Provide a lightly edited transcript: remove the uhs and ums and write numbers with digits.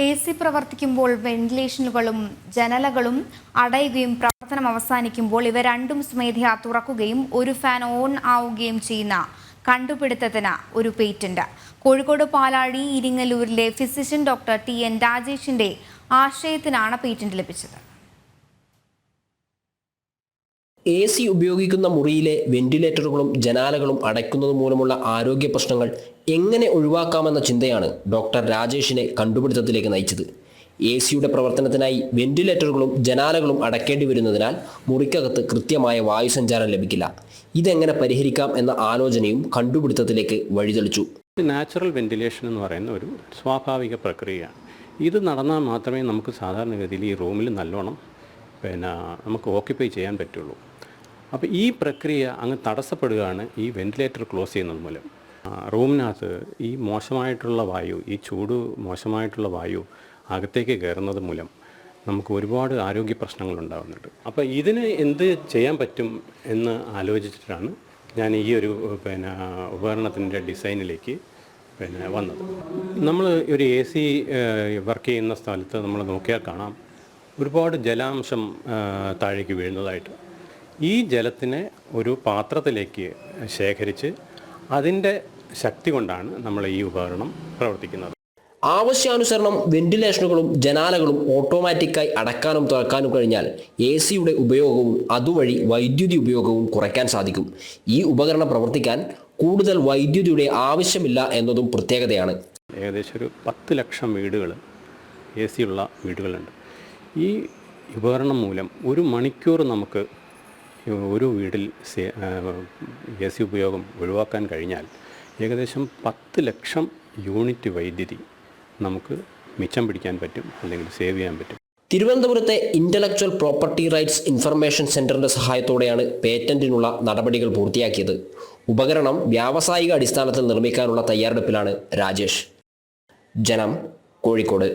AC പ്രവർത്തിക്കുമ്പോൾ വെന്റിലേഷനുകളും ജനലകളും അടയുകയും പ്രവർത്തനം അവസാനിക്കുമ്പോൾ ഇവ രണ്ടും സ്വമേധയാ തുറക്കുകയും ഒരു ഫാൻ ഓൺ ആവുകയും ചെയ്യുന്ന കണ്ടുപിടുത്തത്തിന് ഒരു പേറ്റന്റ്. കോഴിക്കോട് പാലാഴി ഇരിങ്ങല്ലൂരിലെ ഫിസിഷ്യൻ ഡോക്ടർ TN രാജേഷിന്റെ ആശയത്തിനാണ് പേറ്റന്റ് ലഭിച്ചത്. AC ഉപയോഗിക്കുന്ന മുറിയിലെ വെന്റിലേറ്ററുകളും ജനാലകളും അടയ്ക്കുന്നത് മൂലമുള്ള ആരോഗ്യ പ്രശ്നങ്ങൾ എങ്ങനെ ഒഴിവാക്കാമെന്ന ചിന്തയാണ് ഡോക്ടർ രാജേഷിനെ കണ്ടുപിടുത്തത്തിലേക്ക് നയിച്ചത്. AC പ്രവർത്തനത്തിനായി വെന്റിലേറ്ററുകളും ജനാലകളും അടയ്ക്കേണ്ടി വരുന്നതിനാൽ മുറിക്കകത്ത് കൃത്യമായ വായുസഞ്ചാരം ലഭിക്കില്ല. ഇതെങ്ങനെ പരിഹരിക്കാം എന്ന ആലോചനയും കണ്ടുപിടുത്തത്തിലേക്ക് വഴിതെളിച്ചു. നാച്ചുറൽ വെന്റിലേഷൻ എന്ന് പറയുന്ന ഒരു സ്വാഭാവിക പ്രക്രിയയാണ്. ഇത് നടന്നാൽ മാത്രമേ നമുക്ക് സാധാരണഗതിയിൽ ഈ റൂമിൽ നല്ലോണം നമുക്ക് ഓക്യുപ്പൈ ചെയ്യാൻ പറ്റുള്ളൂ. അപ്പോൾ ഈ പ്രക്രിയ അങ്ങ് തടസ്സപ്പെടുകയാണ് ഈ വെന്റിലേറ്റർ ക്ലോസ് ചെയ്യുന്നത് മൂലം. റൂമിനകത്ത് ഈ മോശമായിട്ടുള്ള വായു, ഈ ചൂട് മോശമായിട്ടുള്ള വായു അകത്തേക്ക് കയറുന്നത് മൂലം നമുക്ക് ഒരുപാട് ആരോഗ്യ പ്രശ്നങ്ങൾ ഉണ്ടാകുന്നുണ്ട്. അപ്പോൾ ഇതിന് എന്ത് ചെയ്യാൻ പറ്റും എന്ന് ആലോചിച്ചിട്ടാണ് ഞാൻ ഈ ഒരു ഉപകരണത്തിൻ്റെ ഡിസൈനിലേക്ക് വന്നത്. നമ്മൾ ഒരു AC വർക്ക് ചെയ്യുന്ന സ്ഥലത്ത് നമ്മൾ നോക്കിയാൽ കാണാം ഒരുപാട് ജലാംശം താഴേക്ക് വീഴുന്നതായിട്ട്. ഈ ജലത്തിനെ ഒരു പാത്രത്തിലേക്ക് ശേഖരിച്ച് അതിൻ്റെ ശക്തി കൊണ്ടാണ് നമ്മൾ ഈ ഉപകരണം പ്രവർത്തിക്കുന്നത്. ആവശ്യാനുസരണം വെന്റിലേഷനുകളും ജനാലകളും ഓട്ടോമാറ്റിക്കായി അടക്കാനും തുറക്കാനും കഴിഞ്ഞാൽ AC ഉപയോഗവും അതുവഴി വൈദ്യുതി ഉപയോഗവും കുറയ്ക്കാൻ സാധിക്കും. ഈ ഉപകരണം പ്രവർത്തിക്കാൻ കൂടുതൽ വൈദ്യുതിയുടെ ആവശ്യമില്ല എന്നതും പ്രത്യേകതയാണ്. ഏകദേശം ഒരു 10 ലക്ഷം വീടുകൾ AC ഉള്ള വീടുകളുണ്ട്. ഈ ഉപകരണം മൂലം ഒരു മണിക്കൂർ നമുക്ക് ഒരു വീട്ടിൽ AC ഉപയോഗം ഒഴിവാക്കാൻ കഴിഞ്ഞാൽ ഏകദേശം 10 ലക്ഷം യൂണിറ്റ് വൈദ്യുതി നമുക്ക് മിച്ചം പിടിക്കാൻ പറ്റും, അല്ലെങ്കിൽ സേവ് ചെയ്യാൻ പറ്റും. തിരുവനന്തപുരത്തെ ഇന്റലക്ച്വൽ പ്രോപ്പർട്ടി റൈറ്റ്സ് ഇൻഫർമേഷൻ സെന്ററിന്റെ സഹായത്തോടെയാണ് പേറ്റന്റിനുള്ള നടപടികൾ പൂർത്തിയാക്കിയത്. ഉപകരണം വ്യാവസായിക അടിസ്ഥാനത്തിൽ നിർമ്മിക്കാനുള്ള തയ്യാറെടുപ്പിലാണ് രാജേഷ്. ജനം, കോഴിക്കോട്.